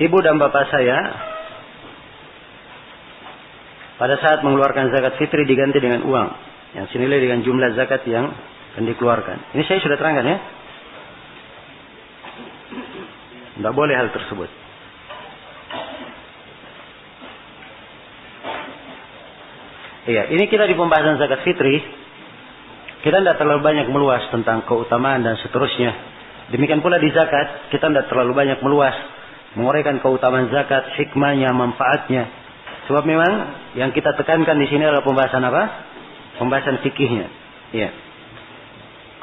ibu dan bapak saya pada saat mengeluarkan zakat fitri diganti dengan uang yang senilai dengan jumlah zakat yang akan dikeluarkan. Ini saya sudah terangkan ya. Tidak boleh hal tersebut. Iya, ini kita di pembahasan zakat fitri. Kita tidak terlalu banyak meluas tentang keutamaan dan seterusnya. Demikian pula di zakat, kita tidak terlalu banyak meluas menguraikan keutamaan zakat, hikmahnya, manfaatnya. Sebab memang yang kita tekankan di sini adalah pembahasan apa? Pembahasan fikihnya. Ya.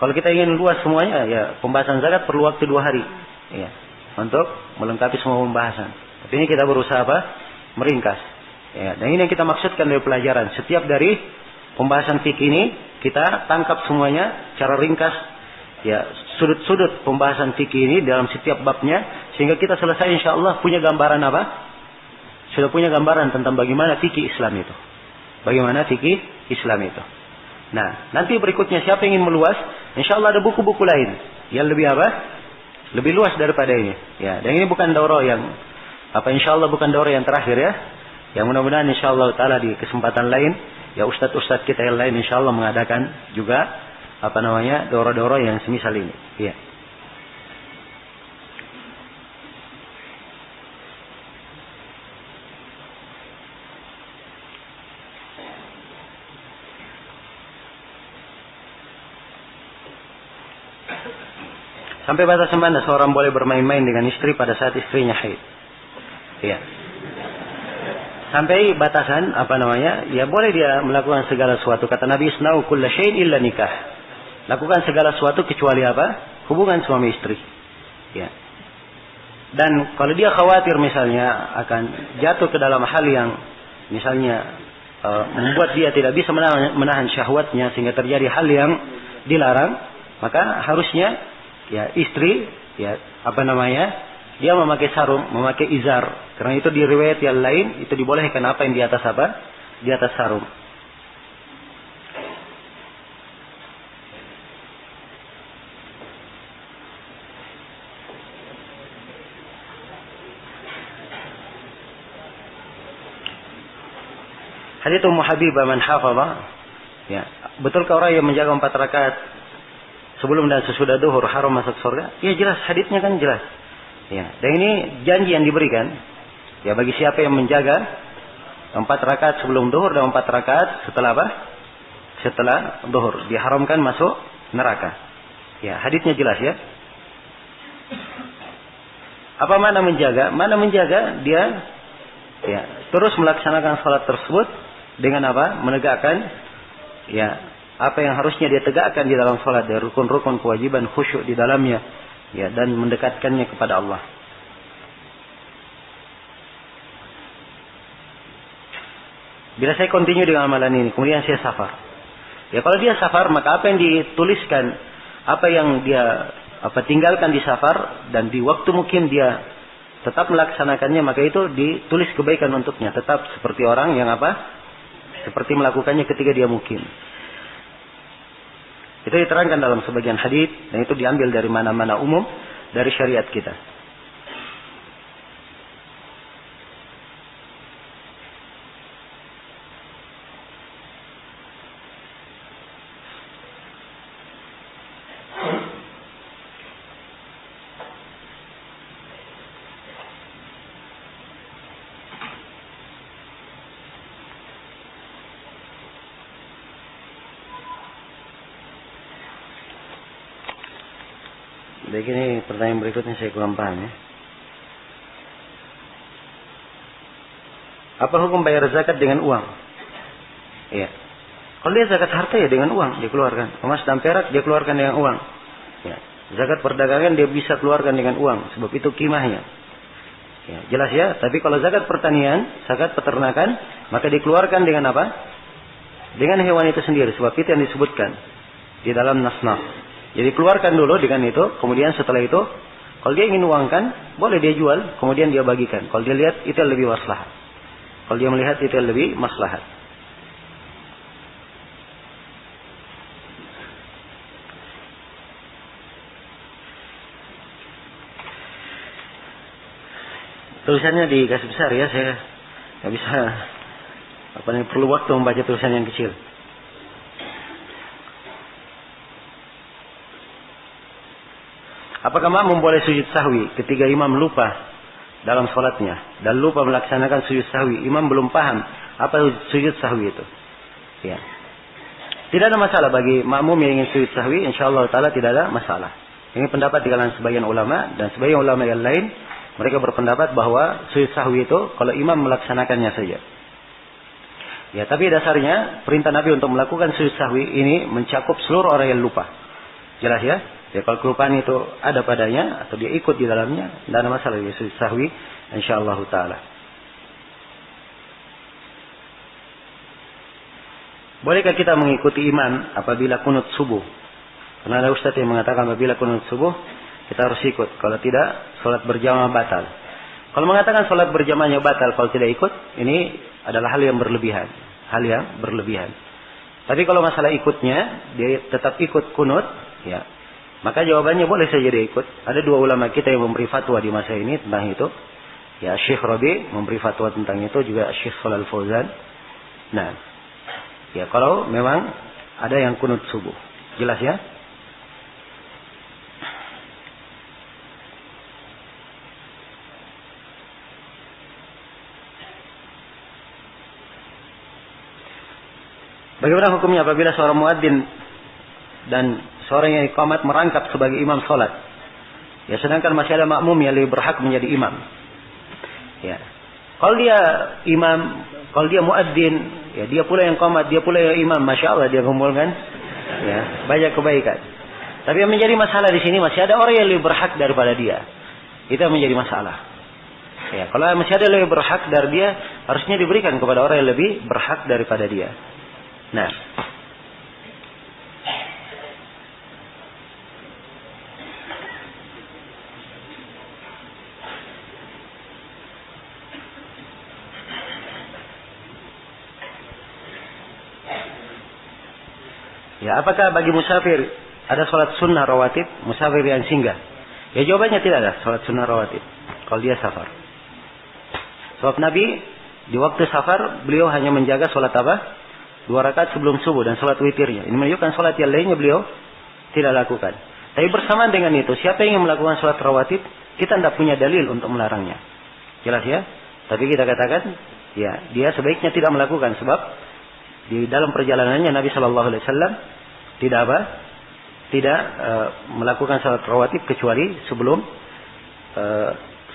Kalau kita ingin luas semuanya, ya pembahasan zakat perlu waktu 2 hari. Ya. Untuk melengkapi semua pembahasan. Tapi ini kita berusaha apa? Meringkas. Ya. Dan ini yang kita maksudkan dari pelajaran. Setiap dari pembahasan fikih ini kita tangkap semuanya secara ringkas. Ya, sudut-sudut pembahasan fikih ini dalam setiap babnya sehingga kita selesai insyaallah punya gambaran apa? Sudah punya gambaran tentang bagaimana fikih Islam itu. Bagaimana fikih Islam itu. Nah, nanti berikutnya siapa yang ingin meluas, insyaallah ada buku-buku lain yang lebih apa? Lebih luas daripada ini. Ya, dan ini bukan daurah yang insyaallah bukan daurah yang terakhir ya. Yang mudah-mudahan insyaallah taala di kesempatan lain ya ustaz-ustaz kita yang lain insyaallah mengadakan juga daurah-daurah yang semisal ini. Iya. Sampai batas mana seorang boleh bermain-main dengan istri pada saat istrinya haid? Iya. Sampai batasan ya boleh dia melakukan segala sesuatu. Kata Nabi, "Isna'u kulla syai'in illa nikah." Lakukan segala sesuatu kecuali apa? Hubungan suami istri. Ya. Dan kalau dia khawatir misalnya akan jatuh ke dalam hal yang misalnya membuat dia tidak bisa menahan syahwatnya sehingga terjadi hal yang dilarang, maka harusnya ya istri ya dia memakai sarung, memakai izar. Karena itu di riwayat yang lain itu dibolehkan apa yang di atas apa? Di atas sarung. Hadits Ummu Habibah man hafadha. Ya, betulkah orang yang menjaga 4 rakaat sebelum dan sesudah zuhur haram masuk surga? Ya jelas, haditsnya kan jelas. Ya, dan ini janji yang diberikan ya bagi siapa yang menjaga 4 rakaat sebelum zuhur dan 4 rakaat setelah apa? Setelah zuhur, diharamkan masuk neraka. Ya, haditsnya jelas ya. Apa makna menjaga? Makna menjaga dia ya terus melaksanakan salat tersebut dengan apa? Menegakkan ya apa yang harusnya dia tegakkan di dalam salat, dari rukun-rukun kewajiban, khusyuk di dalamnya ya, dan mendekatkannya kepada Allah. Bila saya continue dengan amalan ini, kemudian saya safar. Ya kalau dia safar, maka apa yang dituliskan, apa yang dia tinggalkan di safar dan di waktu mungkin dia tetap melaksanakannya, maka itu ditulis kebaikan untuknya, tetap seperti orang yang seperti melakukannya ketika dia mukim. Itu diterangkan dalam sebagian hadits dan itu diambil dari mana-mana umum dari syariat kita. Jadi ini pertanyaan berikutnya saya kurang paham ya. Apa hukum bayar zakat dengan uang? Iya. Kalau dia zakat harta ya dengan uang dikeluarkan. Emas dan perak dia keluarkan dengan uang. Ya. Zakat perdagangan dia bisa keluarkan dengan uang. Sebab itu kimahnya. Ya, jelas ya. Tapi kalau zakat pertanian, zakat peternakan, maka dikeluarkan dengan apa? Dengan hewan itu sendiri. Sebab itu yang disebutkan di dalam nas-nas. Jadi keluarkan dulu dengan itu, kemudian setelah itu, kalau dia ingin uangkan, boleh dia jual, kemudian dia bagikan. Kalau dia lihat itu yang lebih maslahat. Kalau dia melihat itu yang lebih maslahat. Tulisannya dikasih besar ya, saya nggak bisa. Perlu waktu membaca tulisan yang kecil. Apakah makmum boleh sujud sahwi ketika imam lupa dalam sholatnya dan lupa melaksanakan sujud sahwi? Imam belum paham apa sujud sahwi itu. Ya. Tidak ada masalah bagi makmum yang ingin sujud sahwi, insyaallah taala tidak ada masalah. Ini pendapat di kalangan sebagian ulama, dan sebagian ulama yang lain mereka berpendapat bahwa sujud sahwi itu kalau imam melaksanakannya saja. Ya, tapi dasarnya perintah Nabi untuk melakukan sujud sahwi ini mencakup seluruh orang yang lupa. Jelas ya? Ya, kalau kelupaan itu ada padanya atau dia ikut di dalamnya, tidak ada masalah dia sujud sahwi insyaallah taala. Bolehkah kita mengikuti imam apabila kunut subuh? Karena ada ustaz yang mengatakan apabila kunut subuh kita harus ikut. Kalau tidak, salat berjamaah batal. Kalau mengatakan salat berjamaahnya batal kalau tidak ikut, ini adalah hal yang berlebihan. Hal yang berlebihan. Tapi kalau masalah ikutnya, dia tetap ikut kunut, ya. Maka jawabannya boleh saja dia ikut. Ada dua ulama kita yang memberi fatwa di masa ini tentang itu. Ya, Syekh Rabi memberi fatwa tentang itu, juga Syekh Shalal Fauzan. Nah, ya kalau memang ada yang kunut subuh. Jelas ya? Bagaimana hukumnya apabila seorang muadzin dan seorang yang iqamat merangkap sebagai imam sholat? Ya, sedangkan masih ada makmum yang lebih berhak menjadi imam. Ya, kalau dia imam, kalau dia muadzin, ya dia pula yang iqamat, dia pula yang imam, masya Allah dia kumpulkan, ya banyak kebaikan. Tapi yang menjadi masalah di sini masih ada orang yang lebih berhak daripada dia. Itu yang menjadi masalah. Ya, kalau masih ada yang lebih berhak dari dia, harusnya diberikan kepada orang yang lebih berhak daripada dia. Nah, ya, apakah bagi musafir ada sholat sunnah rawatib, musafir yang singgah? Ya, jawabannya tidak ada sholat sunnah rawatib kalau dia safar. Sebab Nabi di waktu safar beliau hanya menjaga sholat apa? 2 rakaat sebelum subuh dan sholat witirnya. Ini menunjukkan sholat yang lainnya beliau tidak lakukan. Tapi bersamaan dengan itu, siapa yang ingin melakukan sholat rawatib, kita tidak punya dalil untuk melarangnya. Jelas ya? Tapi kita katakan, ya dia sebaiknya tidak melakukan, sebab di dalam perjalanannya Nabi Shallallahu Alaihi Wasallam tidak melakukan sholat rawatib kecuali sebelum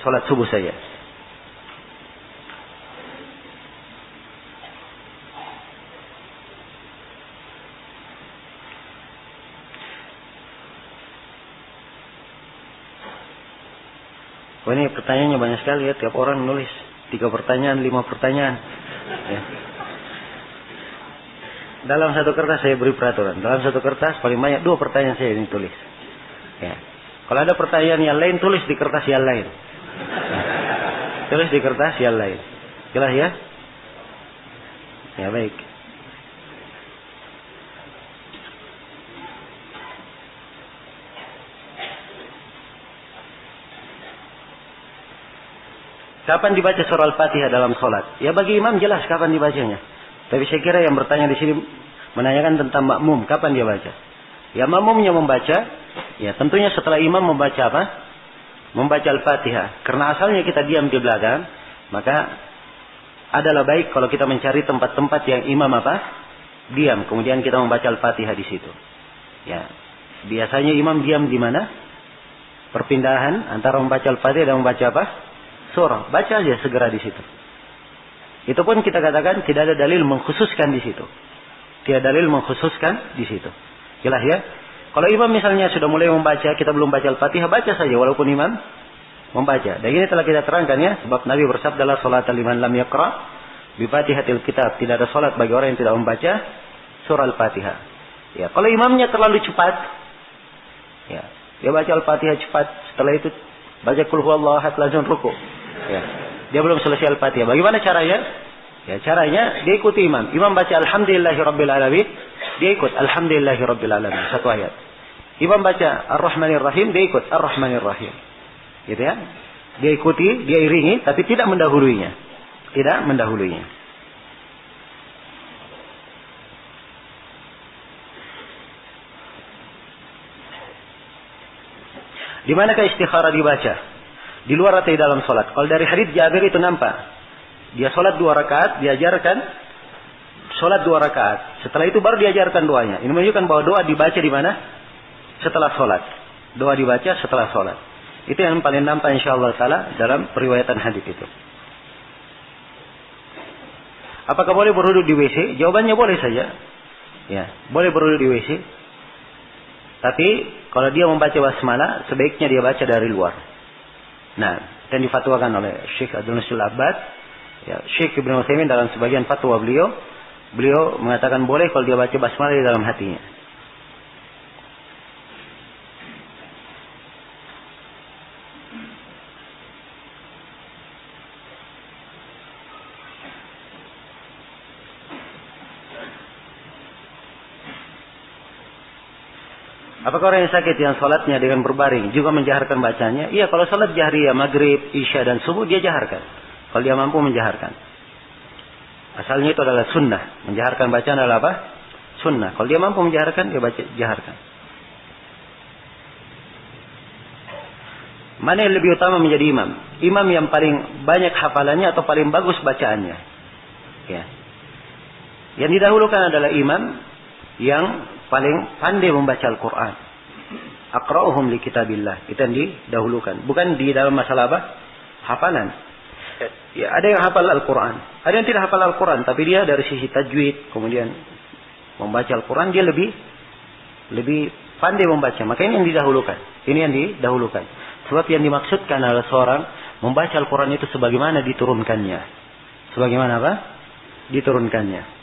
sholat subuh saja. Oh, ini pertanyaannya banyak sekali ya. Tiap orang nulis 3 pertanyaan, 5 pertanyaan. Ya. Dalam satu kertas saya beri peraturan. Dalam satu kertas paling banyak 2 pertanyaan saya ini tulis. Ya. Kalau ada pertanyaan yang lain, tulis di kertas yang lain. Ya. Tulis di kertas yang lain. Jelas ya? Ya, baik. Kapan dibaca surah Al-Fatihah dalam sholat? Ya, bagi imam jelas kapan dibacanya. Tapi saya kira yang bertanya di sini menanyakan tentang makmum, kapan dia baca? Ya, makmumnya membaca, ya tentunya setelah imam membaca apa? Membaca Al-Fatihah. Karena asalnya kita diam di belakang, maka adalah baik kalau kita mencari tempat-tempat yang imam apa? Diam. Kemudian kita membaca Al-Fatihah di situ. Ya, biasanya imam diam di mana? Perpindahan antara membaca Al-Fatihah dan membaca apa? Surah, baca aja segera di situ. Itu pun kita katakan tidak ada dalil mengkhususkan di situ. Tidak ada dalil mengkhususkan di situ. Jelas ya? Kalau imam misalnya sudah mulai membaca, kita belum baca Al-Fatihah, baca saja walaupun imam membaca. Dan ini telah kita terangkan ya, sebab Nabi bersabda la sholata liman lam yaqra bi Fatihatil Kitab. Tidak ada salat bagi orang yang tidak membaca surah Al-Fatihah. Ya, kalau imamnya terlalu cepat, ya, dia baca Al-Fatihah cepat, setelah itu baca Qul huwallahu ahad langsung ruku. Ya. Dia belum selesai Al-Fatihah. Bagaimana caranya? Ya, caranya dia ikuti imam. Imam baca Alhamdulillahirabbil alamin, dia ikut Alhamdulillahirabbil alamin 1 ayat. Imam baca Ar-Rahmanir Rahim, dia ikut Ar-Rahmanir Rahim. Gitu ya. Dia ikuti, dia iringi, tapi tidak mendahuluinya. Tidak mendahuluinya. Di manakah istikharah dibaca? Di luar atau di dalam solat? Kalau dari hadits Jabir itu nampak. Dia solat 2 rakaat, diajarkan solat 2 rakaat. Setelah itu baru diajarkan doanya. Ini menunjukkan bahwa doa dibaca di mana? Setelah solat. Doa dibaca setelah solat. Itu yang paling nampak insyaallah taala dalam periwayatan hadits itu. Apakah boleh berwudu di WC? Jawabannya boleh saja. Ya, boleh berwudu di WC. Tapi kalau dia membaca basmalah, sebaiknya dia baca dari luar. Nah, dan difatwakan oleh Syekh Abdul Nasir Al-Abbad, ya, Syekh Ibnu Utsaimin dalam sebagian fatwa beliau mengatakan boleh kalau dia baca basmalah di dalam hatinya. Apakah orang yang sakit yang sholatnya dengan berbaring juga menjaharkan bacanya? Iya, kalau sholat jahriyah, maghrib, isya dan subuh dia jaharkan. Kalau dia mampu menjaharkan. Asalnya itu adalah sunnah. Menjaharkan bacaan adalah apa? Sunnah. Kalau dia mampu menjaharkan, dia jaharkan. Mana yang lebih utama menjadi imam? Imam yang paling banyak hafalannya atau paling bagus bacaannya? Ya. Yang didahulukan adalah imam yang paling pandai membaca Al-Quran. Aqra'uhum li kitabillah. Itu yang didahulukan. Bukan di dalam masalah apa? Hafalan. Ya, ada yang hafal Al-Quran. Ada yang tidak hafal Al-Quran. Tapi dia dari sisi tajwid. Kemudian membaca Al-Quran. Dia lebih pandai membaca. Maka ini yang didahulukan. Ini yang didahulukan. Sebab yang dimaksudkan adalah seorang membaca Al-Quran itu sebagaimana diturunkannya. Sebagaimana apa? Diturunkannya.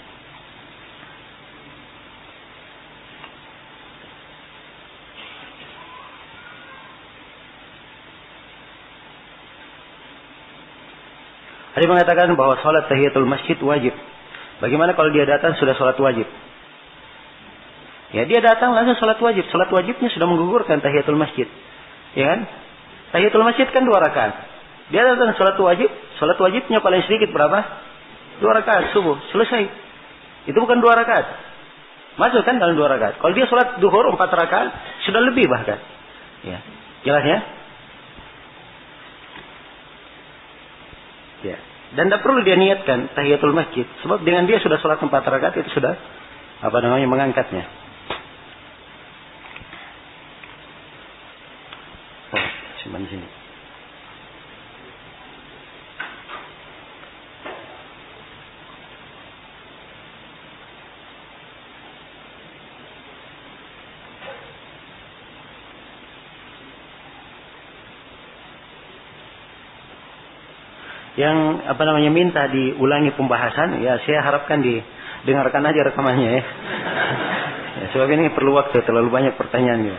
Ada yang mengatakan bahwa sholat tahiyatul masjid wajib. Bagaimana kalau dia datang sudah sholat wajib? Ya, dia datang langsung sholat wajib. Sholat wajibnya sudah menggugurkan tahiyatul masjid. Ya kan? Tahiyatul masjid kan 2 rakaat. Dia datang sholat wajib. Sholat wajibnya paling sedikit berapa? 2 rakaat subuh. Selesai. Itu bukan 2 rakaat. Masuk kan dalam 2 rakaat. Kalau dia sholat duhur 4 rakaat, sudah lebih bahkan. Ya. Jelas ya? Ya. Dan tidak perlu dia niatkan tahiyatul masjid. Sebab dengan dia sudah sholat 4 rakaat itu sudah mengangkatnya. Oh, simpan sini. Yang minta diulangi pembahasan, ya saya harapkan didengarkan aja rekamannya ya. Ya, sebab ini perlu waktu, terlalu banyak pertanyaan ya.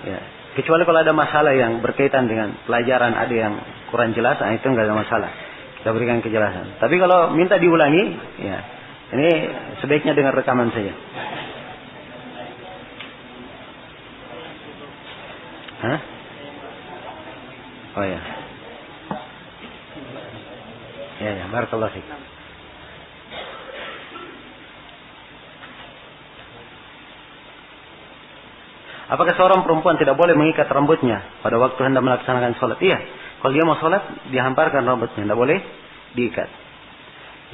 Ya. Kecuali kalau ada masalah yang berkaitan dengan pelajaran, ada yang kurang jelas, itu enggak ada masalah. Kita berikan kejelasan. Tapi kalau minta diulangi, ya ini sebaiknya dengar rekaman saja. Hah? Oh ya. Ya, barakallahu fiik. Apakah seorang perempuan tidak boleh mengikat rambutnya pada waktu hendak melaksanakan sholat? Iya. Kalau dia mau sholat, dia hamparkan rambutnya. Tidak boleh diikat.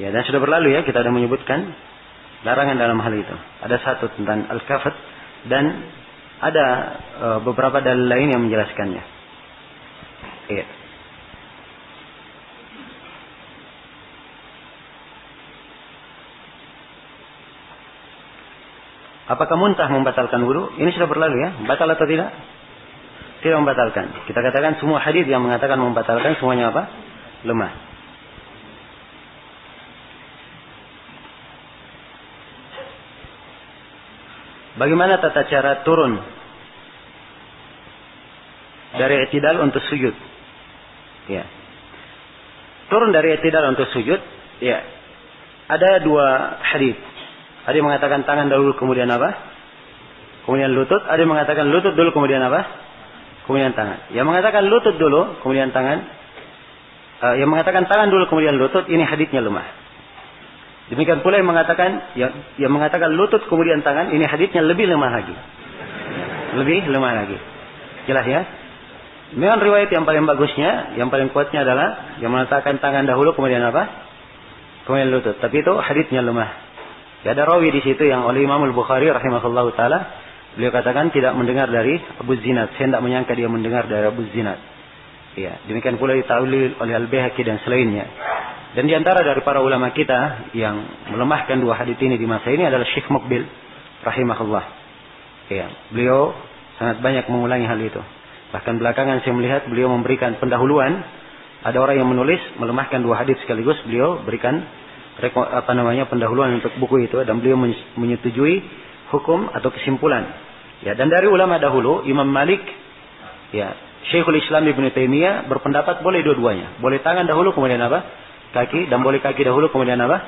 Ya, dan sudah berlalu ya, kita sudah menyebutkan larangan dalam hal itu. Ada satu tentang al-kafat dan ada beberapa dalil lain yang menjelaskannya. Iya. Apakah muntah membatalkan wudu? Ini sudah berlalu ya. Batal atau tidak? Tidak membatalkan. Kita katakan semua hadis yang mengatakan membatalkan semuanya apa? Lemah. Bagaimana tata cara turun dari i'tidal untuk sujud? Ya. Turun dari i'tidal untuk sujud, ya. Ada 2 hadis. Ada yang mengatakan tangan dahulu kemudian apa? Kemudian lutut. Ada yang mengatakan lutut dulu kemudian apa? Kemudian tangan. Yang mengatakan lutut dulu kemudian tangan yang mengatakan tangan dulu kemudian lutut, ini haditsnya lemah. Demikian pula yang mengatakan lutut kemudian tangan, ini haditsnya lebih lemah lagi. Lebih lemah lagi. Jelas ya? Memang riwayat yang paling bagusnya, yang paling kuatnya adalah yang mengatakan tangan dahulu kemudian apa? Kemudian lutut. Tapi itu haditsnya lemah. Ya, ada rawi di situ yang oleh Imam Al-Bukhari rahimahullahu taala, beliau katakan tidak mendengar dari Abu Zinad. Saya tidak menyangka dia mendengar dari Abu Zinad. Ya, demikian pula ditakwil oleh Al-Baihaqi dan selainnya. Dan di antara dari para ulama kita yang melemahkan dua hadits ini di masa ini adalah Syekh Muqbil rahimahullah. Ya, beliau sangat banyak mengulangi hal itu. Bahkan belakangan saya melihat beliau memberikan pendahuluan. Ada orang yang menulis melemahkan dua hadits sekaligus, beliau berikan pendahuluan untuk buku itu, dan beliau menyetujui hukum atau kesimpulan. Ya, dan dari ulama dahulu Imam Malik, ya, Syekhul Islam Ibnu Taimiyah berpendapat boleh dua-duanya. Boleh tangan dahulu kemudian apa? Kaki, dan boleh kaki dahulu kemudian apa?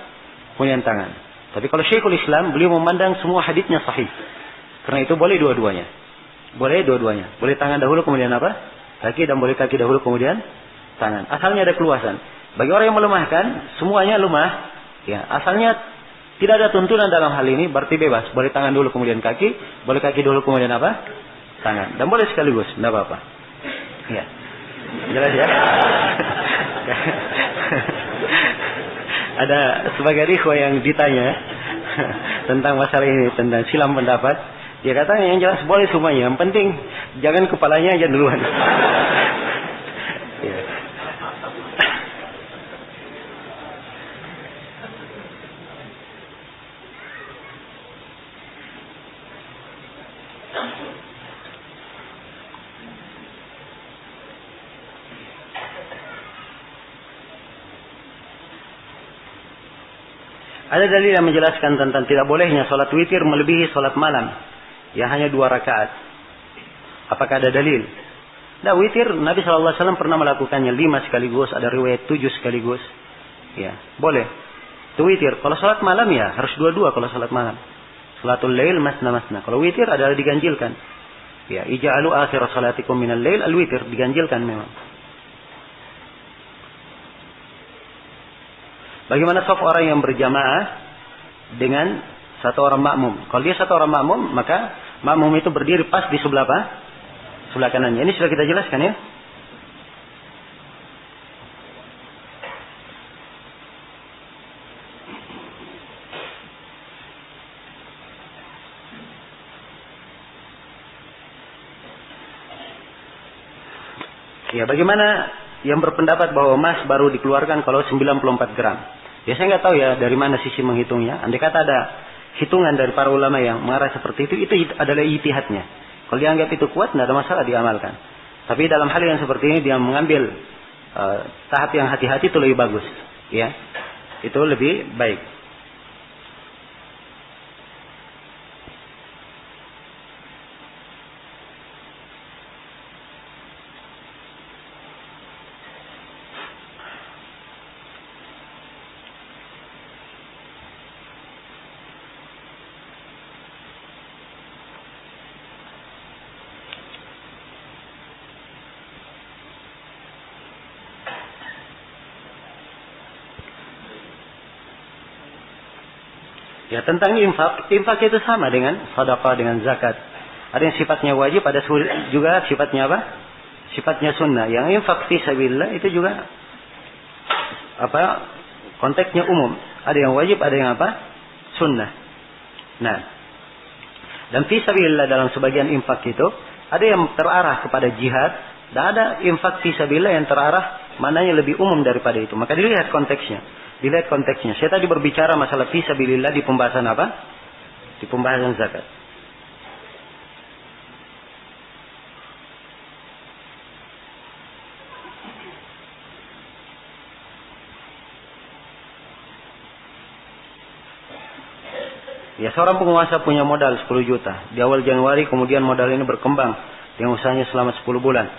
Kemudian tangan. Tapi kalau Syekhul Islam beliau memandang semua haditsnya sahih. Karena itu boleh dua-duanya. Boleh dua-duanya. Boleh tangan dahulu kemudian apa? Kaki, dan boleh kaki dahulu kemudian tangan. Asalnya ada keluasan. Bagi orang yang melemahkan, semuanya lemah. Ya, asalnya tidak ada tuntunan dalam hal ini, berarti bebas. Boleh tangan dulu kemudian kaki, boleh kaki dulu kemudian apa? Tangan. Dan boleh sekaligus, tidak apa-apa. Ya. Jelas ya? Ada sebagai ikhwah yang ditanya tentang masalah ini, tentang silam pendapat. Dia katanya yang jelas boleh semuanya. Yang penting jangan kepalanya aja duluan. Ya. Ada dalil yang menjelaskan tentang tidak bolehnya sholat witir melebihi sholat malam. Ya, hanya 2 rakaat. Apakah ada dalil? Nah, witir Nabi SAW pernah melakukannya 5 sekaligus. Ada riwayat 7 sekaligus. Ya, boleh. Itu witir. Kalau sholat malam ya harus 2-2 kalau sholat malam. Sholatul lail masna-masna. Kalau witir adalah diganjilkan. Ya, ija'alu akhir sholatikum minal lail al-witir. Diganjilkan memang. Bagaimana saf orang yang berjamaah dengan satu orang makmum? Kalau dia satu orang makmum, maka makmum itu berdiri pas di sebelah apa? Sebelah kanannya. Ini sudah kita jelaskan ya. Ya, bagaimana yang berpendapat bahwa emas baru dikeluarkan kalau 94 gram. Ya, saya nggak tahu ya dari mana sisi menghitungnya. Andai kata ada hitungan dari para ulama yang mengarah seperti itu adalah ijtihadnya. Kalau dianggap itu kuat, tidak ada masalah diamalkan. Tapi dalam hal yang seperti ini dia mengambil tahap yang hati-hati itu lebih bagus. Ya, itu lebih baik. Ya, tentang infak itu sama dengan sedekah, dengan zakat. Ada yang sifatnya wajib, ada juga sifatnya apa? Sifatnya sunnah. Yang infak fi sabilillah itu juga apa? Konteksnya umum. Ada yang wajib, ada yang apa? Sunnah. Nah, dan fi sabilillah dalam sebagian infak itu ada yang terarah kepada jihad, dan ada infak fi sabilillah yang terarah mananya lebih umum daripada itu. Maka dilihat konteksnya. Dilihat konteksnya. Saya tadi berbicara masalah fi sabilillah di pembahasan apa? Di pembahasan zakat. Ya, seorang penguasa punya modal 10 juta. Di awal Januari kemudian modal ini berkembang dengan usahanya selama 10 bulan.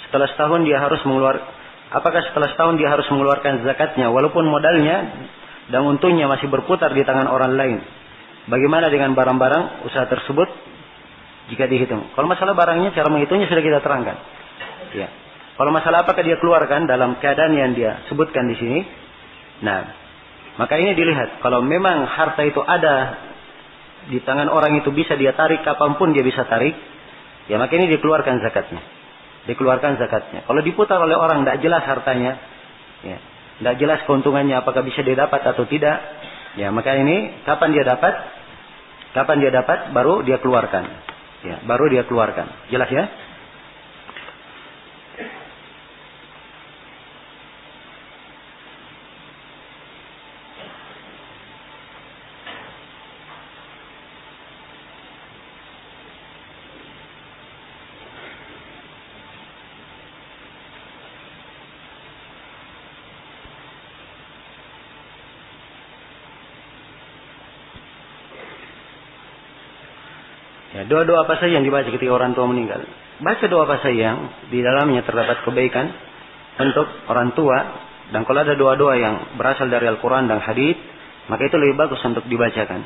Setelah setahun dia harus apakah setelah setahun dia harus mengeluarkan zakatnya walaupun modalnya dan untungnya masih berputar di tangan orang lain? Bagaimana dengan barang-barang usaha tersebut jika dihitung? Kalau masalah barangnya, cara menghitungnya sudah kita terangkan. Ya. Kalau masalah apakah dia keluarkan dalam keadaan yang dia sebutkan di sini. Nah, maka ini dilihat. Kalau memang harta itu ada di tangan orang itu, bisa dia tarik kapanpun dia bisa tarik, ya maka ini dikeluarkan zakatnya. Dikeluarkan zakatnya. Kalau diputar oleh orang tidak jelas hartanya, ya, tidak jelas keuntungannya apakah bisa dia dapat atau tidak, ya maka ini kapan dia dapat baru dia keluarkan. Ya, baru dia keluarkan. Jelas ya? Ya, doa-doa apa saja yang dibaca ketika orang tua meninggal? Baca doa apa saja yang di dalamnya terdapat kebaikan untuk orang tua. Dan kalau ada doa-doa yang berasal dari Al-Quran dan hadits, maka itu lebih bagus untuk dibacakan.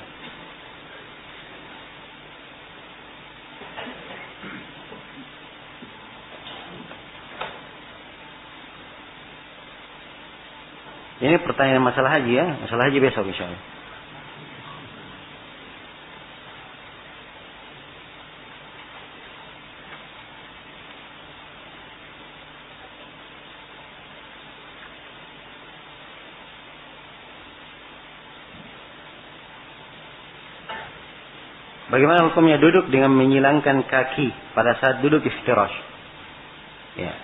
Ini pertanyaan masalah haji ya. Masalah haji besok insyaallah. Bagaimana hukumnya duduk dengan menyilangkan kaki pada saat duduk iftirash? Ya.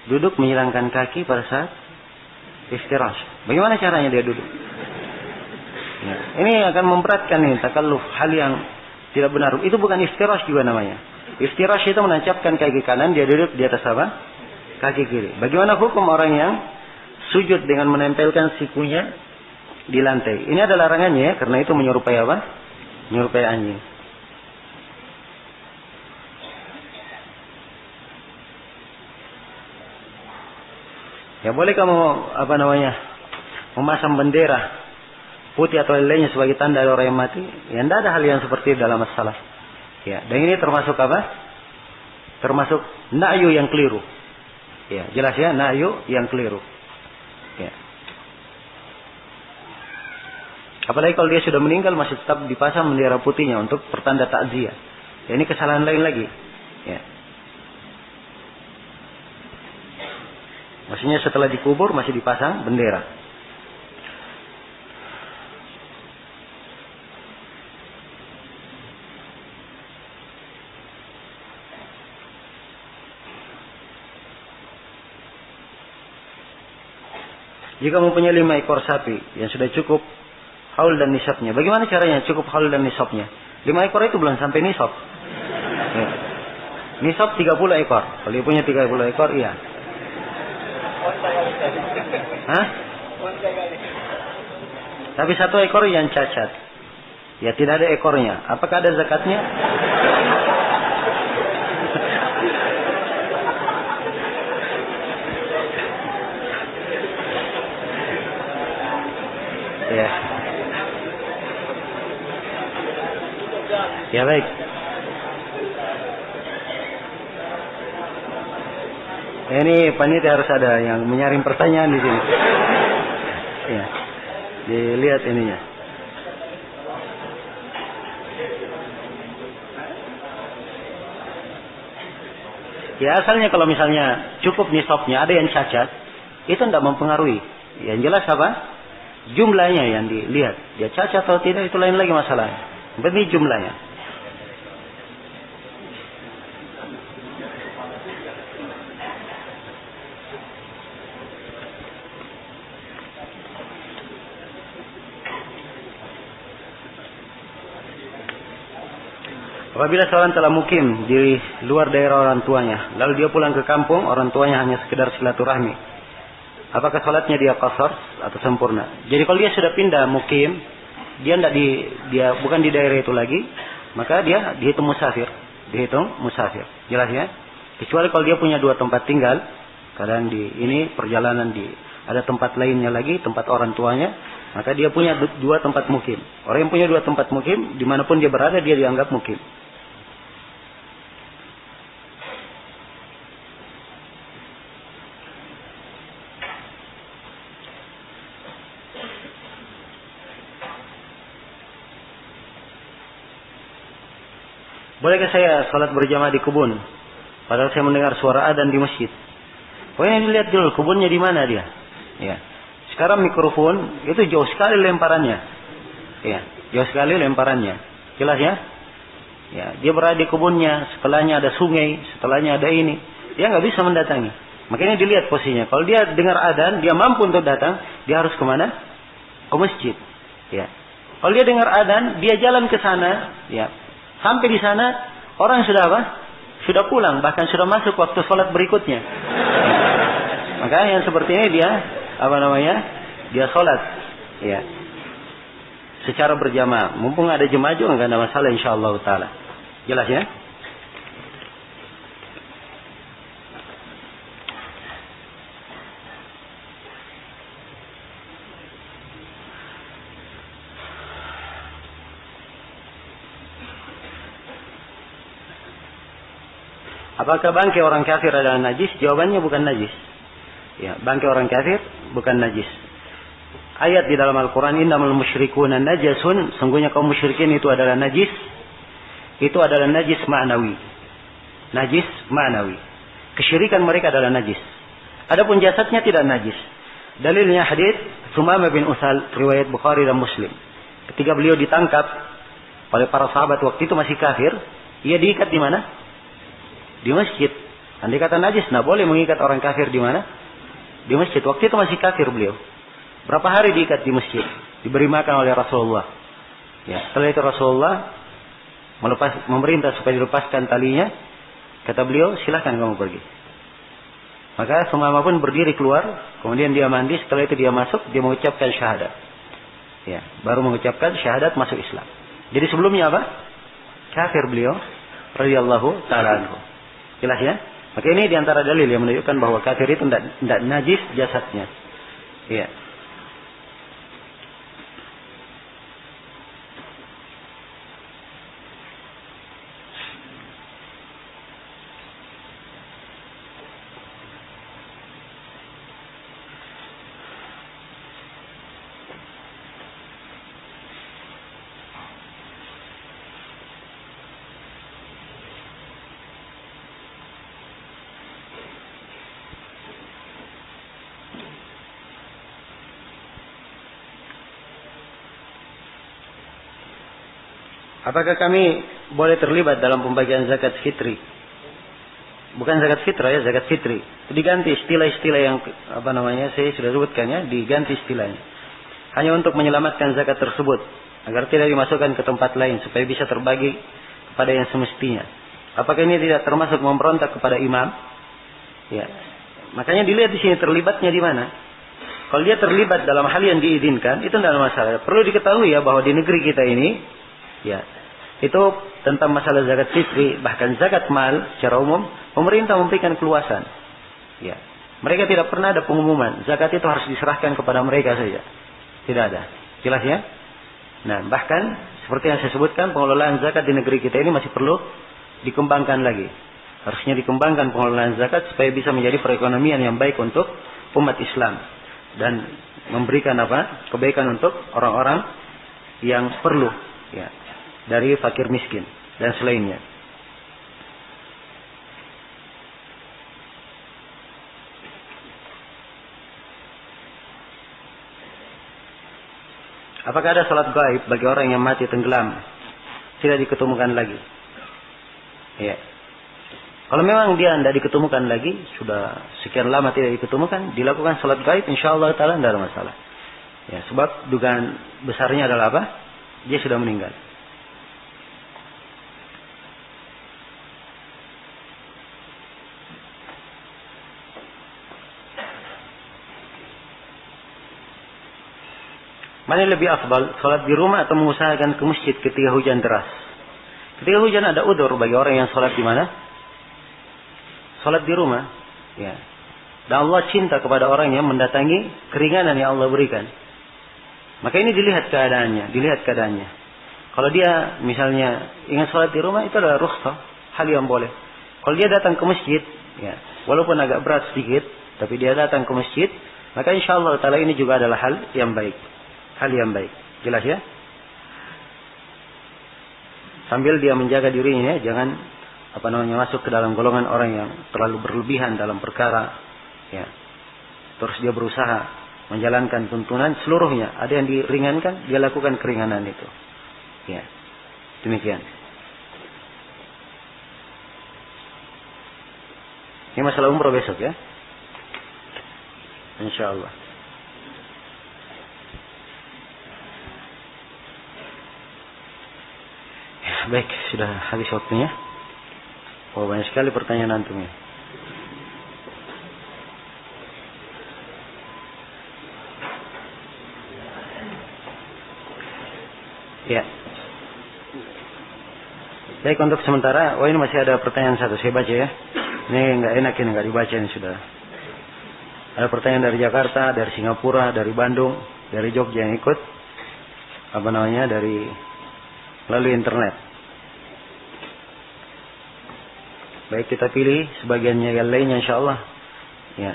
Duduk menyilangkan kaki pada saat iftirash. Bagaimana caranya dia duduk? Ya. Ini akan memberatkan ini takalluf, hal yang tidak benar. Itu bukan iftirash juga namanya. Iftirash itu menancapkan kaki kanan, dia duduk di atas apa? Kaki kiri. Bagaimana hukum orang yang sujud dengan menempelkan sikunya di lantai? Ini ada larangannya ya, karena itu menyerupai apa? Menyerupai anjing. Ya boleh kamu memasang bendera putih atau lainnya sebagai tanda orang yang mati. Ya tidak ada hal yang seperti itu dalam masalah. Ya, dan ini termasuk apa? Termasuk na'yu yang keliru. Ya, jelas ya, na'yu yang keliru. Ya. Apalagi kalau dia sudah meninggal masih tetap dipasang bendera putihnya untuk pertanda takziah. Ya, ini kesalahan lain lagi. Ya. Maksudnya setelah dikubur masih dipasang bendera. Jika mempunyai 5 ekor sapi yang sudah cukup haul dan nisabnya. Bagaimana caranya cukup haul dan nisabnya? 5 ekor itu belum sampai nisab. Ya. Nisab 30 ekor. Kalau dia punya 30 ekor, iya. Hah? Tapi 1 ekor yang cacat. Ya tidak ada ekornya. Apakah ada zakatnya? Ya. Ya baik. Ini panitia harus ada yang menyaring pertanyaan di sini. Ya. Dilihat ininya. Ya asalnya kalau misalnya cukup nisabnya ada yang cacat, itu tidak mempengaruhi. Yang jelas apa? Jumlahnya yang dilihat. Dia cacat atau tidak itu lain lagi masalahnya. Berarti jumlahnya. Apabila seorang telah mukim di luar daerah orang tuanya, lalu dia pulang ke kampung, orang tuanya hanya sekedar silaturahmi, apakah salatnya dia qasar atau sempurna? Jadi kalau dia sudah pindah mukim, dia bukan di daerah itu lagi, maka dia dihitung musafir, jelas ya? Kecuali kalau dia punya 2 tempat tinggal, kadang di ini perjalanan ada tempat lainnya lagi, tempat orang tuanya, maka dia punya 2 tempat mukim. Orang yang punya 2 tempat mukim, dimanapun dia berada dia dianggap mukim. Bolehkah saya sholat berjamaah di kebun? Padahal saya mendengar suara adzan di masjid. Pokoknya dilihat dulu kebunnya di mana dia. Ya. Sekarang mikrofon itu jauh sekali lemparannya. Ya, jauh sekali lemparannya. Jelas ya? Ya, dia berada di kebunnya, setelahnya ada sungai, setelahnya ada ini. Dia nggak bisa mendatangi. Makanya dilihat posisinya. Kalau dia dengar adzan, dia mampu untuk datang, dia harus kemana? Ke masjid. Ya. Kalau dia dengar adzan, dia jalan ke sana, ya. Sampai di sana, orang sudah apa? Sudah pulang, bahkan sudah masuk waktu sholat berikutnya. Maka yang seperti ini dia, dia sholat, ya. Secara berjamaah. Mumpung ada jemaah juga nggak ada masalah, insyaallah taala. Jelas ya? Apakah bangkai orang kafir adalah najis? Jawabannya bukan najis. Ya, bangkai orang kafir bukan najis. Ayat di dalam Al-Quran, innamal musyrikuna najasun, sungguhnya kaum musyrikin itu adalah najis. Itu adalah najis ma'nawi. Najis ma'nawi. Kesyirikan mereka adalah najis. Adapun jasadnya tidak najis. Dalilnya hadits Sumamah bin Utsal, riwayat Bukhari dan Muslim. Ketika beliau ditangkap oleh para sahabat waktu itu masih kafir, ia diikat di mana? Di masjid. Andai kata najis, nah boleh mengikat orang kafir di mana? Di masjid. Waktu itu masih kafir beliau. Berapa hari diikat di masjid? Diberi makan oleh Rasulullah. Ya, setelah itu Rasulullah memerintah supaya dilepaskan talinya. Kata beliau, silahkan kamu pergi. Maka Sumamah pun berdiri keluar. Kemudian dia mandi. Setelah itu dia masuk. Dia mengucapkan syahadat. Ya, baru mengucapkan syahadat masuk Islam. Jadi sebelumnya apa? Kafir beliau. Radhiyallahu ta'ala anhu. Jelas ya? Maka ini diantara dalil yang menunjukkan bahwa kafir itu tidak najis jasadnya. Iya. Apakah kami boleh terlibat dalam pembagian zakat fitri? Bukan zakat fitrah ya, zakat fitri. Diganti istilah-istilah yang saya sudah sebutkan ya, diganti istilahnya. Hanya untuk menyelamatkan zakat tersebut agar tidak dimasukkan ke tempat lain supaya bisa terbagi kepada yang semestinya. Apakah ini tidak termasuk memberontak kepada imam? Ya. Makanya dilihat di sini terlibatnya di mana. Kalau dia terlibat dalam hal yang diizinkan, itu tidak ada masalah. Perlu diketahui ya bahwa di negeri kita ini, ya, itu tentang masalah zakat fitri, bahkan zakat mal secara umum, pemerintah memberikan keluasan. Ya, mereka tidak pernah ada pengumuman zakat itu harus diserahkan kepada mereka saja. Tidak ada. Jelas ya? Nah, bahkan seperti yang saya sebutkan, pengelolaan zakat di negeri kita ini masih perlu dikembangkan lagi. Harusnya dikembangkan pengelolaan zakat supaya bisa menjadi perekonomian yang baik untuk umat Islam dan memberikan kebaikan untuk orang-orang yang perlu, ya, dari fakir miskin dan selainnya. Apakah ada salat gaib bagi orang yang mati tenggelam tidak diketemukan lagi? Ya. Kalau memang dia tidak diketemukan lagi, sudah sekian lama tidak diketemukan, dilakukan salat gaib, insyaallah taala tidak ada masalah. Ya, sebab dugaan besarnya adalah apa? Dia sudah meninggal. Mana yang lebih afdal, salat di rumah atau mengusahakan ke masjid ketika hujan deras? Ketika hujan ada udzur bagi orang yang salat di mana? Salat di rumah. Ya. Dan Allah cinta kepada orang yang mendatangi keringanan yang Allah berikan. Maka ini dilihat keadaannya. Kalau dia misalnya ingin salat di rumah, itu adalah rukhsah, hal yang boleh. Kalau dia datang ke masjid, ya, walaupun agak berat sedikit, tapi dia datang ke masjid, maka insyaallah taala ini juga adalah hal yang baik. Hal yang baik. Jelas ya? Sambil dia menjaga dirinya, jangan masuk ke dalam golongan orang yang terlalu berlebihan dalam perkara, ya. Terus dia berusaha menjalankan tuntunan seluruhnya. Ada yang diringankan, dia lakukan keringanan itu. Ya. Demikian. Ini masalah umroh besok ya. Insyaallah. Ya, baik, sudah habis waktunya. Oh, banyak sekali pertanyaan antum ya. Ya. Baik, untuk sementara, ini masih ada pertanyaan satu, saya baca ya. Ini nggak enak ini, nggak dibaca ini sudah. Ada pertanyaan dari Jakarta, dari Singapura, dari Bandung, dari Jogja yang ikut. Dari melalui internet. Baik, kita pilih sebagiannya, yang lainnya insya Allah ya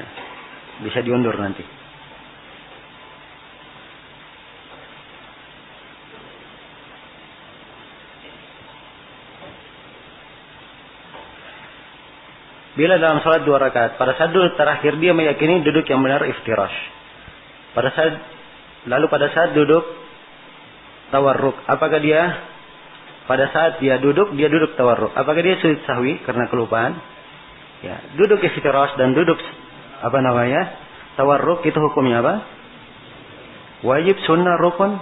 bisa diundur nanti. Bila dalam salat 2 rakaat, pada saat duduk terakhir dia meyakini duduk yang benar iftirash. Pada saat duduk tawarruk, apakah dia pada saat dia duduk tawarruk, apakah dia sujud sahwi karena kelupaan? Ya, duduk iftirash dan duduk tawarruk itu hukumnya apa? Wajib, sunnah, rukun?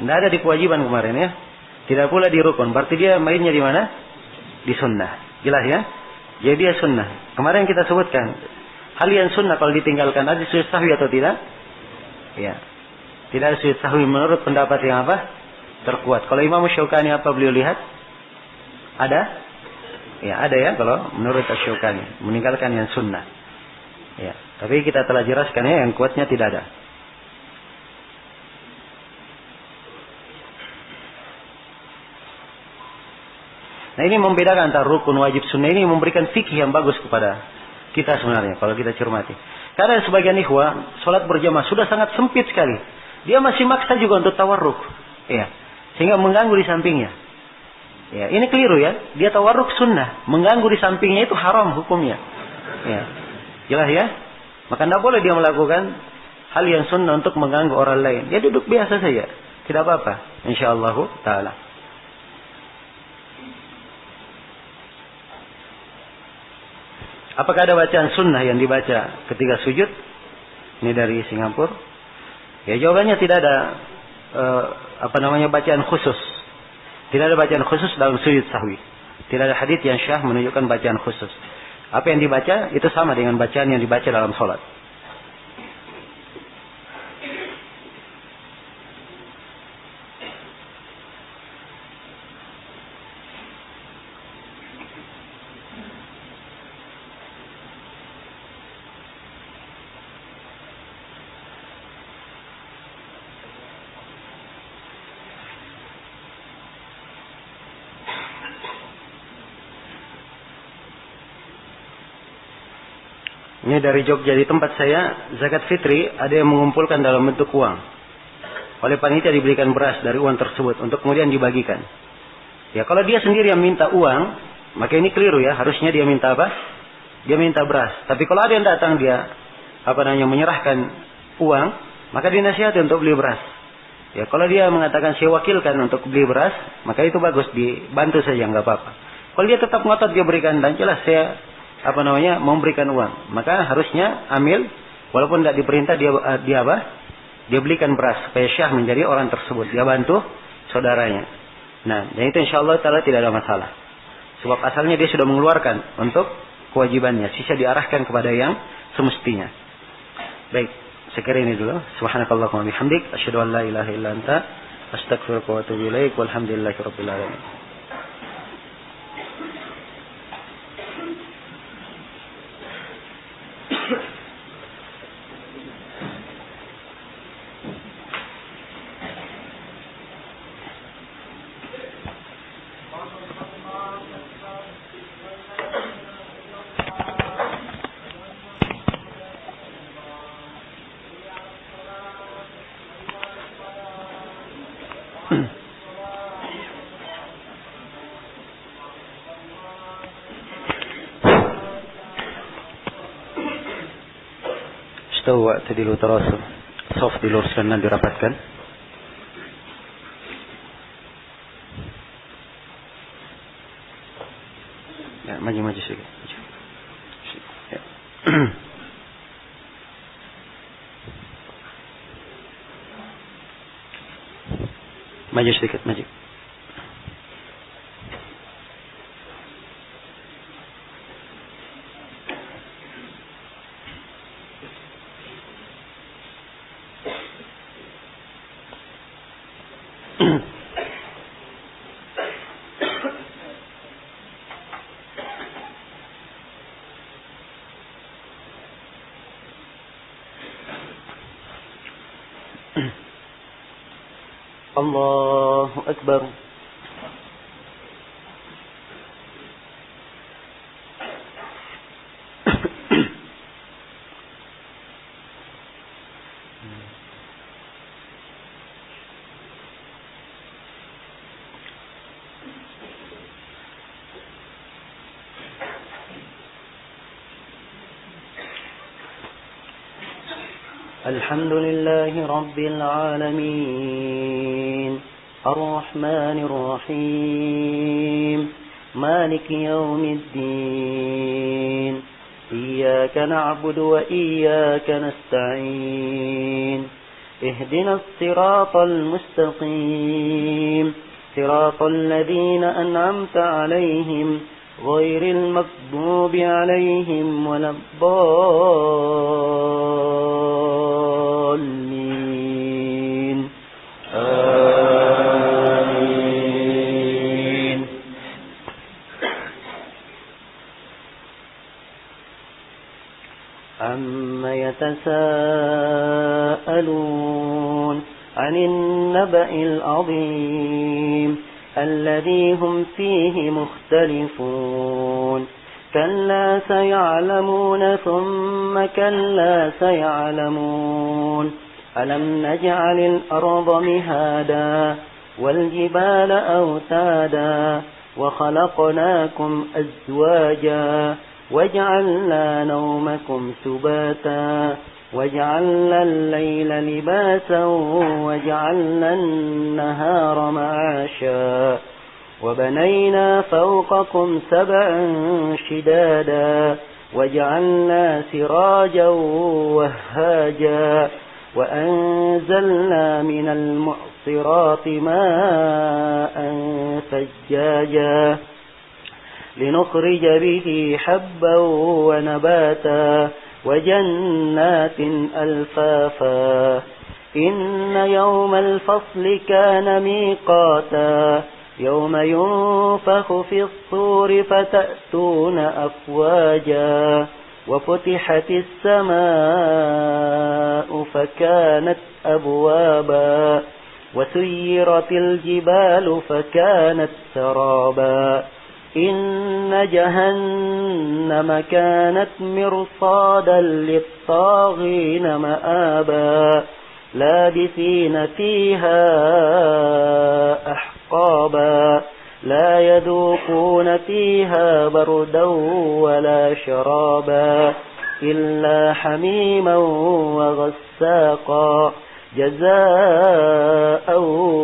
Tidak ada di kewajiban kemarin ya. Tidak pula di rukun. Berarti dia mainnya di mana? Di sunnah. Jelas ya? Jadi dia sunnah. Kemarin kita sebutkan hal yang sunnah kalau ditinggalkan ada sujud sahwi atau tidak? Ya. Tidak ada sujud sahwi menurut pendapat yang apa? Terkuat. Kalau Imam Syaukani apa beliau lihat? Ada? Ya, ada ya kalau menurut Syaukani meninggalkan yang sunnah. Ya. Tapi kita telah jelaskan ya yang kuatnya tidak ada. Nah, ini membedakan antara rukun, wajib, sunnah, ini memberikan fikih yang bagus kepada kita sebenarnya kalau kita cermati. Karena sebagian ikhwah salat berjamaah sudah sangat sempit sekali. Dia masih maksa juga untuk tawarruk. Ya. Sehingga mengganggu di sampingnya. Ya, ini keliru ya. Dia tawarruk sunnah, mengganggu di sampingnya itu haram hukumnya. Ya. Jelas ya? Maka tidak boleh dia melakukan hal yang sunnah untuk mengganggu orang lain. Dia duduk biasa saja. Tidak apa-apa. Insyaallah taala. Apakah ada bacaan sunnah yang dibaca ketika sujud? Ini dari Singapura. Ya, jawabannya tidak ada bacaan khusus. Tidak ada bacaan khusus dalam sujud sahwi. Tidak ada hadits yang syah menunjukkan bacaan khusus. Apa yang dibaca itu sama dengan bacaan yang dibaca dalam salat. Ini dari Jogja, di tempat saya zakat fitri ada yang mengumpulkan dalam bentuk uang. Oleh panitia diberikan beras dari uang tersebut untuk kemudian dibagikan. Ya, kalau dia sendiri yang minta uang, maka ini keliru ya. Harusnya dia minta apa? Dia minta beras. Tapi kalau ada yang datang dia menyerahkan uang, maka dinasihati untuk beli beras. Ya, kalau dia mengatakan saya wakilkan untuk beli beras, maka itu bagus, dibantu saja enggak apa-apa. Kalau dia tetap ngotot dia berikan, dan jelas saya memberikan uang, maka harusnya amil, walaupun tidak diperintah dia belikan beras supaya syah menjadi orang tersebut, dia bantu saudaranya. Nah, dan itu insyaallah taala tidak ada masalah. Sebab asalnya dia sudah mengeluarkan untuk kewajibannya, sisa diarahkan kepada yang semestinya. Baik, sekira ini dulu. Subhanakallahumma bihamdik, asyhadu an la ilaha illa anta, astaghfiruka wa atubu ilaik, walhamdulillahirabbil alamin. استووا واعتدلوا تراصوا. Soft diluruskan dan dirapatkan. Ya, maju sedikit. Ya. Maju sedikit, maju. الله أكبر. الحمد لله رب العالمين الرحمن الرحيم مالك يوم الدين إياك نعبد وإياك نستعين اهدنا الصراط المستقيم صراط الذين أنعمت عليهم غير المغضوب عليهم ولا الضالين آمين. عما يتساءلون عن النبأ العظيم الذي هم فيه مختلفون كلا سيعلمون ثم كلا سيعلمون ألم نجعل الأرض مهادا والجبال أوتادا وخلقناكم أزواجا وجعلنا نومكم سباتا وجعلنا الليل لباسا وجعلنا النهار معاشا وبنينا فوقكم سبعا شدادا وجعلنا سراجا وهاجا وأنزلنا من المعصرات ماء ثجاجا لنخرج به حبا ونباتا وجنات ألفافا إن يوم الفصل كان ميقاتا يوم ينفخ في الصور فتأتون أفواجا وفتحت السماء فكانت أبوابا وسيرت الجبال فكانت سرابا إن جهنم كانت مرصادا للطاغين مآبا لابثين فيها أحقابا لا يذوقون فيها بردا ولا شرابا إلا حميما وغساقا جزاء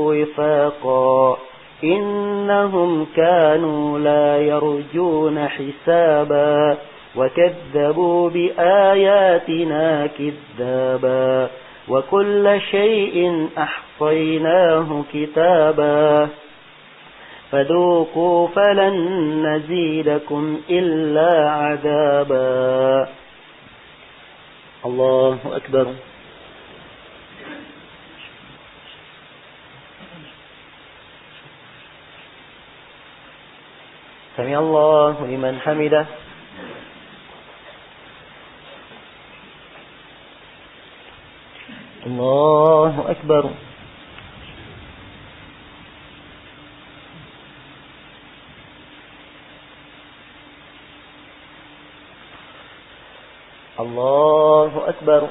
وفاقا إنهم كانوا لا يرجون حسابا وكذبوا بآياتنا كذابا وكل شيء أحصيناه كتابا فذوقوا فلن نزيدكم إلا عذابا. الله أكبر. سمع الله لمن حمده. الله أكبر. الله أكبر.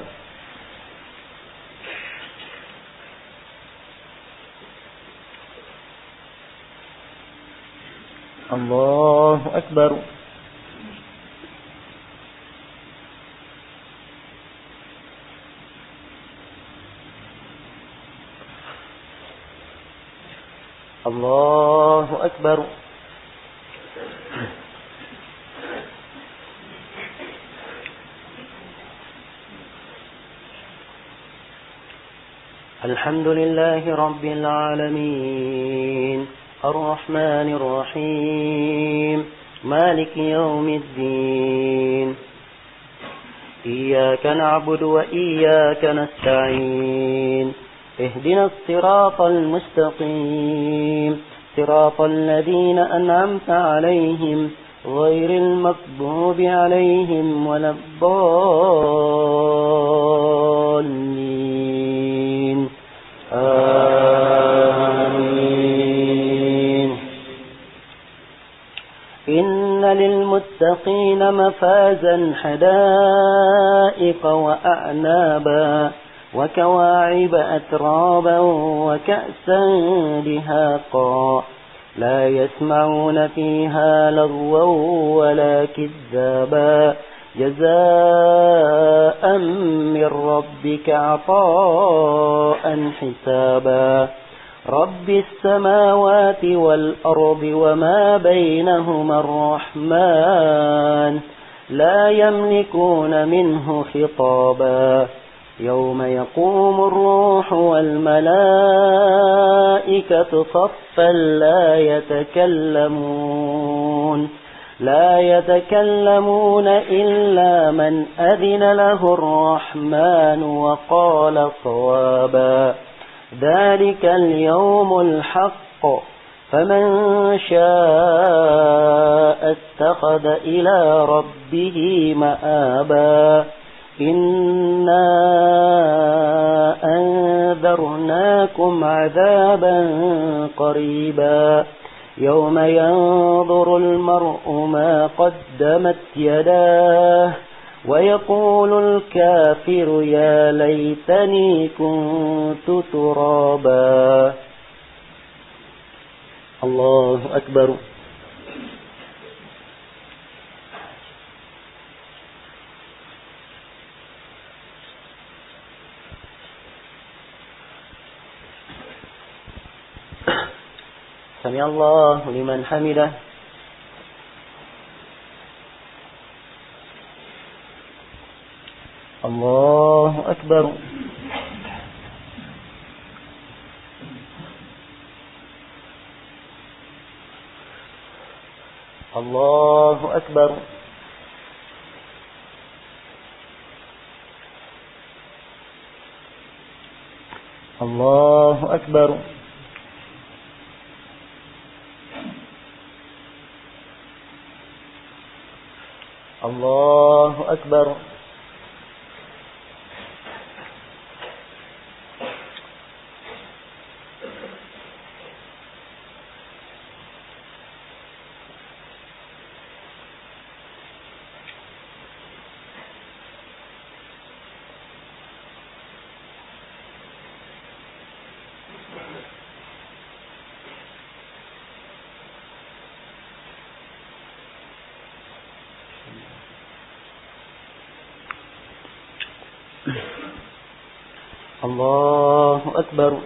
الله أكبر. الله أكبر. الحمد لله رب العالمين الرحمن الرحيم مالك يوم الدين إياك نعبد وإياك نستعين اهدنا الصراط المستقيم صراط الذين أنعمت عليهم غير المغضوب عليهم ولا الضالين آمين. إن للمتقين مفازا حدائق وأعنابا وكواعب أترابا وكأسا دهاقا لا يسمعون فيها لغوا ولا كذابا جزاء من ربك عطاء حسابا رب السماوات والأرض وما بينهما الرحمن لا يملكون منه خطابا يوم يقوم الروح والملائكة صفا لا يتكلمون إلا من أذن له الرحمن وقال صوابا ذلك اليوم الحق فمن شاء اتخذ إلى ربه مآبا إنا أنذرناكم عذابا قريبا يوم ينظر المرء ما قدمت يداه ويقول الكافر يا ليتني كنت ترابا. الله أكبر. سمع الله لمن حمده. الله أكبر. الله أكبر. الله أكبر. الله أكبر. الله أكبر.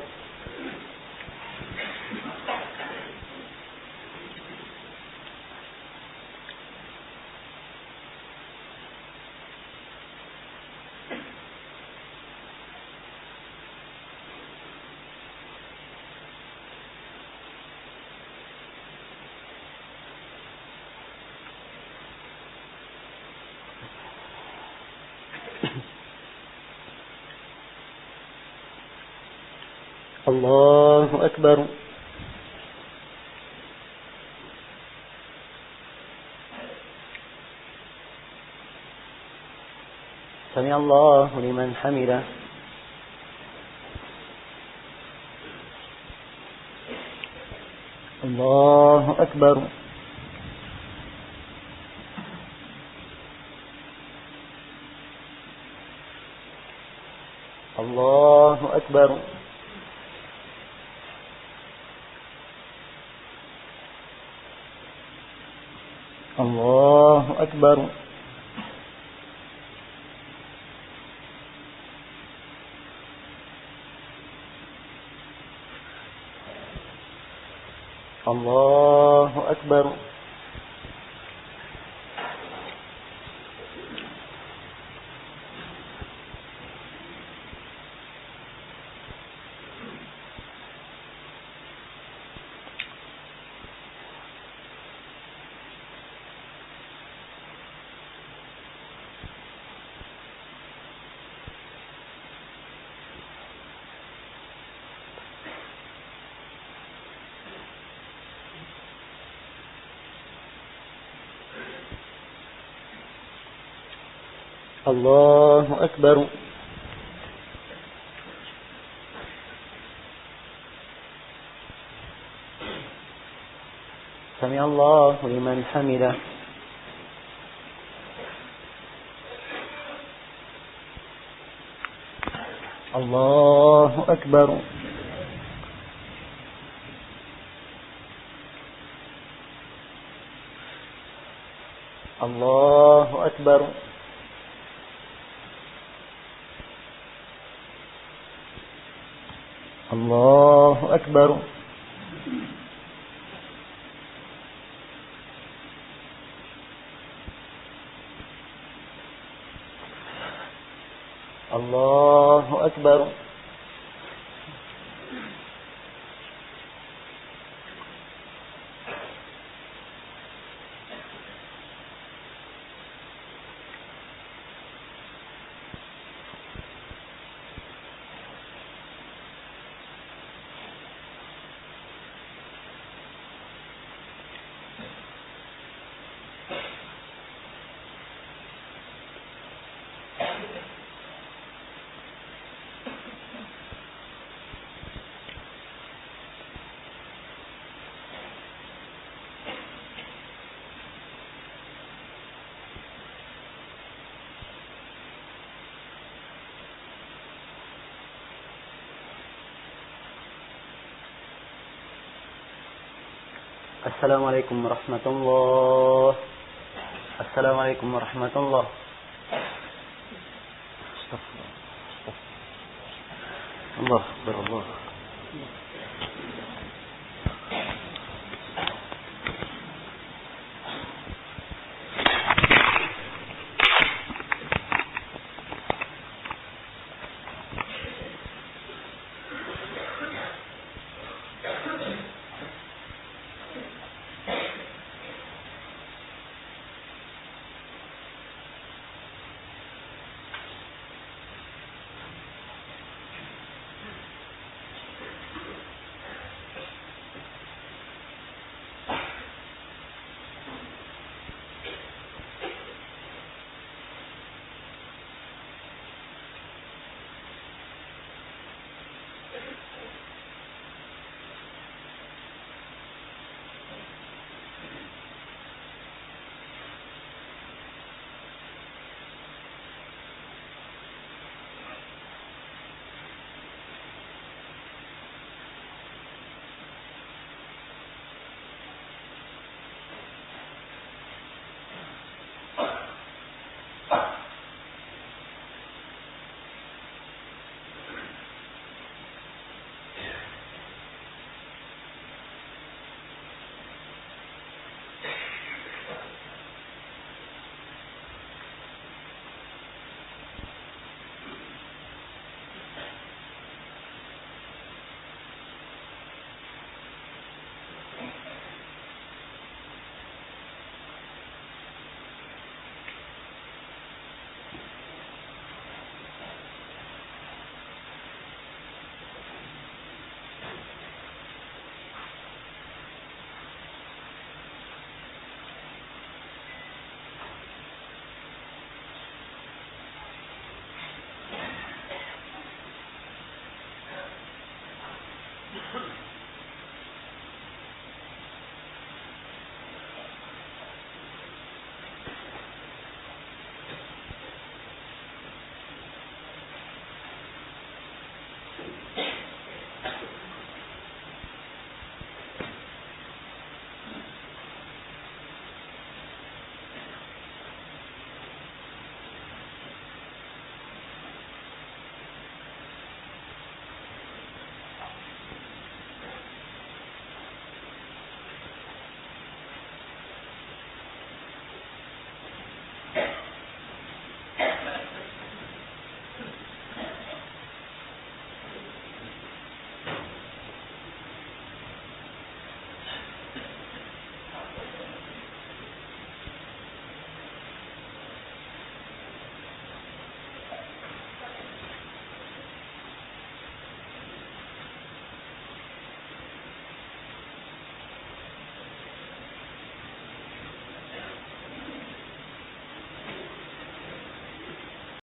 الله أكبر. سمع الله لمن حمده. الله أكبر. الله أكبر. الله أكبر. الله أكبر. الله أكبر. سمع الله لمن حمده. الله أكبر. الله أكبر. الله أكبر. الله أكبر. السلام عليكم ورحمة الله. السلام عليكم ورحمة الله. استغفر الله. الله أكبر. الله